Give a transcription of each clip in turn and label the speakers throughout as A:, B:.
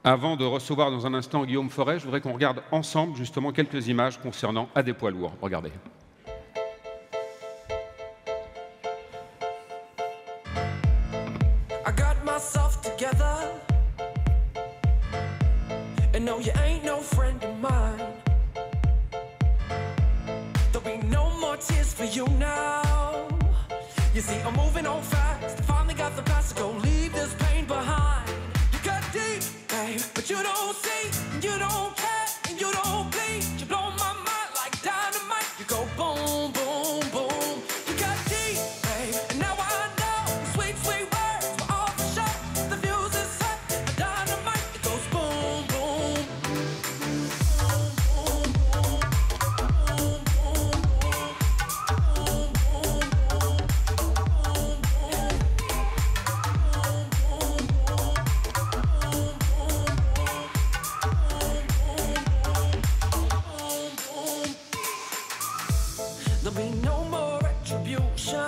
A: Avant de recevoir dans un instant Guillaume Forest, je voudrais qu'on regarde ensemble justement quelques images concernant à des poids lourds. Regardez.
B: I got myself together, and no, you ain't no friend of mine. There'll be no more tears for you now. You see, I'm moving on fast. Finally got the past to go, leave this pain behind. You cut deep, babe, but you don't see, and you don't care, and you don't bleed. You blow my mind like dynamite. You go boom, boom, boom. You cut deep, babe, and now I know the sweet, sweet words were all for show. The fuse is set, dynamite. It goes boom, boom, boom, boom, boom, boom, boom, there'll be no more retribution.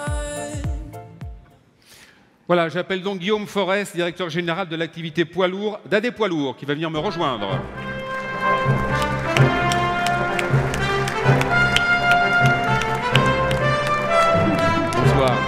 A: Voilà, j'appelle donc Guillaume Forest, directeur général de l'activité poids lourd d'AD Poids Lourds, qui va venir me rejoindre. Bonsoir.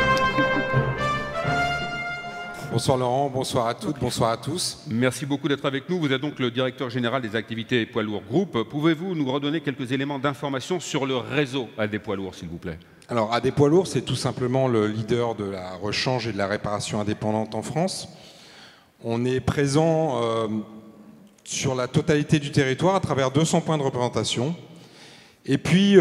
C: Bonsoir Laurent, bonsoir à toutes, bonsoir à tous.
A: Merci beaucoup d'être avec nous. Vous êtes donc le directeur général des activités poids lourds groupe. Pouvez-vous nous redonner quelques éléments d'information sur le réseau AD Poids Lourds, s'il vous plaît?
C: Alors AD Poids Lourds, c'est tout simplement le leader de la rechange et de la réparation indépendante en France. On est présent sur la totalité du territoire à travers 200 points de représentation. Et puis,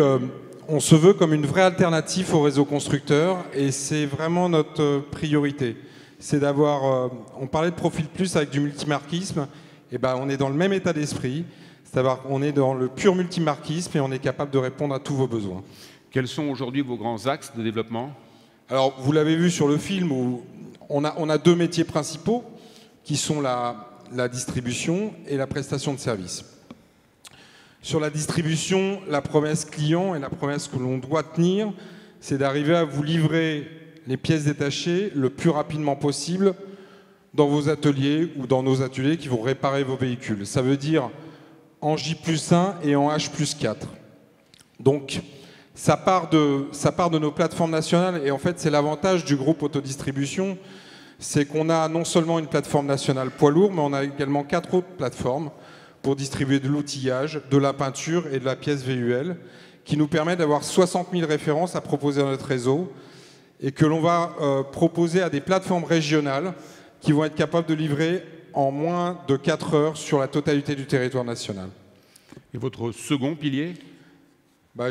C: on se veut comme une vraie alternative au réseau constructeur et c'est vraiment notre priorité. C'est d'avoir, on parlait de Profil Plus avec du multimarquisme, et ben on est dans le même état d'esprit, c'est-à-dire qu'on est dans le pur multimarquisme et on est capable de répondre à tous vos besoins.
A: Quels sont aujourd'hui vos grands axes de développement?
C: Alors, vous l'avez vu sur le film, où on a deux métiers principaux qui sont la distribution et la prestation de services. Sur la distribution, la promesse client et la promesse que l'on doit tenir, c'est d'arriver à vous livrer les pièces détachées le plus rapidement possible dans vos ateliers ou dans nos ateliers qui vont réparer vos véhicules. Ça veut dire en J+1 et en H+4. Donc, ça part de nos plateformes nationales et en fait, c'est l'avantage du groupe autodistribution, c'est qu'on a non seulement une plateforme nationale poids lourd, mais on a également 4 autres plateformes pour distribuer de l'outillage, de la peinture et de la pièce VUL, qui nous permet d'avoir 60 000 références à proposer à notre réseau et que l'on va proposer à des plateformes régionales qui vont être capables de livrer en moins de 4 heures sur la totalité du territoire national.
A: Et votre second pilier?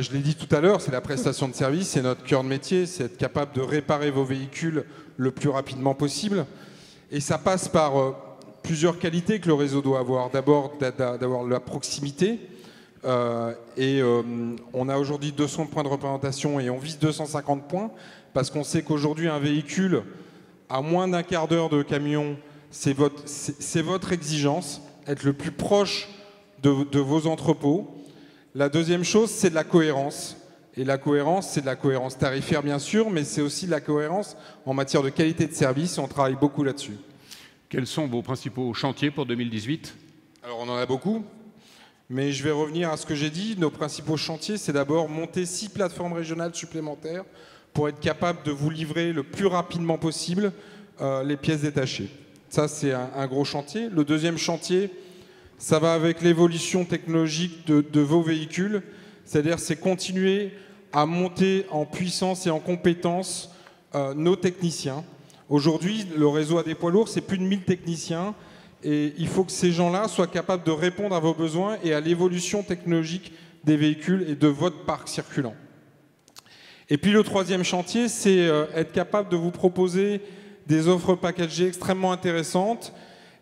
C: Je l'ai dit tout à l'heure, c'est la prestation de service, c'est notre cœur de métier, c'est être capable de réparer vos véhicules le plus rapidement possible. Et ça passe par plusieurs qualités que le réseau doit avoir. D'abord, d'avoir la proximité. On a aujourd'hui 200 points de représentation et on vise 250 points parce qu'on sait qu'aujourd'hui, un véhicule à moins d'un quart d'heure de camion, c'est votre exigence, être le plus proche de vos entrepôts. La deuxième chose, c'est de la cohérence. Et la cohérence, c'est de la cohérence tarifaire, bien sûr, mais c'est aussi de la cohérence en matière de qualité de service, et on travaille beaucoup là-dessus.
A: Quels sont vos principaux chantiers pour 2018?
C: Alors, on en a beaucoup, mais je vais revenir à ce que j'ai dit. Nos principaux chantiers, c'est d'abord monter 6 plateformes régionales supplémentaires pour être capable de vous livrer le plus rapidement possible les pièces détachées. Ça, c'est un gros chantier. Le deuxième chantier, ça va avec l'évolution technologique de vos véhicules, c'est-à-dire c'est continuer à monter en puissance et en compétence nos techniciens. Aujourd'hui, le réseau AD Poids Lourds, c'est plus de 1000 techniciens et il faut que ces gens-là soient capables de répondre à vos besoins et à l'évolution technologique des véhicules et de votre parc circulant. Et puis le troisième chantier, c'est être capable de vous proposer des offres packagées extrêmement intéressantes.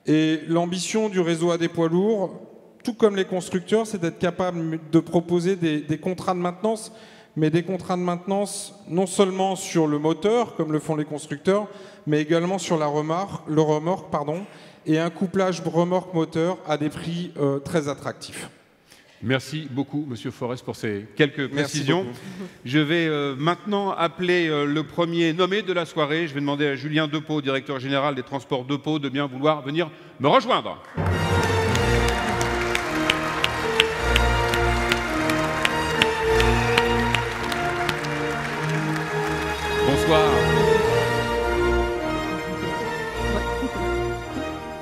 C: Et l'ambition du réseau AD Poids Lourds, tout comme les constructeurs, c'est d'être capable de proposer des contrats de maintenance, mais des contrats de maintenance non seulement sur le moteur, comme le font les constructeurs, mais également sur le remorque, et un couplage remorque-moteur à des prix très attractifs.
A: Merci beaucoup, Monsieur Forest, pour ces quelques précisions. Je vais maintenant appeler le premier nommé de la soirée. Je vais demander à Julien Depeau, directeur général des transports de Pau, de bien vouloir venir me rejoindre.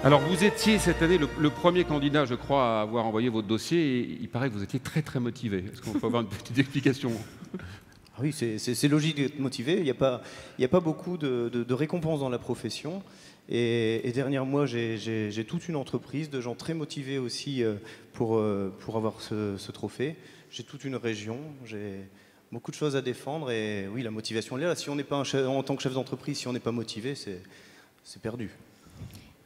A: Alors, vous étiez cette année le premier candidat, je crois, à avoir envoyé votre dossier. Et il paraît que vous étiez très, très motivé. Est-ce qu'on peut avoir une petite explication?
D: Oui, c'est logique d'être motivé. Il n'y a pas beaucoup de récompenses dans la profession. Et derrière moi, j'ai toute une entreprise de gens très motivés aussi pour avoir ce trophée. J'ai toute une région, j'ai beaucoup de choses à défendre. Et oui, la motivation elle est là. Si on n'est pas en tant que chef d'entreprise, si on n'est pas motivé, c'est perdu.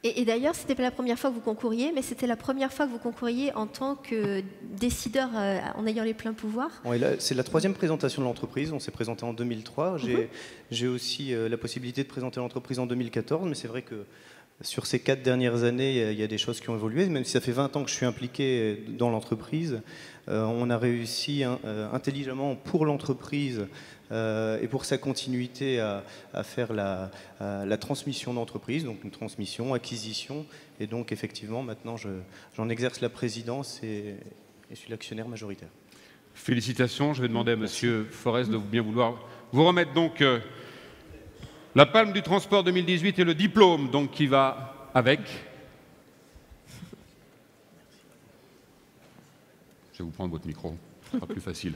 E: Et d'ailleurs, ce n'était pas la première fois que vous concouriez, mais c'était la première fois que vous concouriez en tant que décideur en ayant les pleins pouvoirs.
D: C'est la 3e présentation de l'entreprise. On s'est présenté en 2003. J'ai aussi la possibilité de présenter l'entreprise en 2014, mais c'est vrai que sur ces 4 dernières années, il y a des choses qui ont évolué. Même si ça fait 20 ans que je suis impliqué dans l'entreprise, on a réussi intelligemment pour l'entreprise et pour sa continuité à faire la transmission d'entreprise, donc une transmission, acquisition. Et donc effectivement, maintenant, j'en exerce la présidence et je suis l'actionnaire majoritaire.
A: Félicitations. Je vais demander à Monsieur Forest de bien vouloir vous remettre donc la palme du transport 2018 et le diplôme donc, qui va avec. Je vais vous prendre votre micro, ce sera plus facile.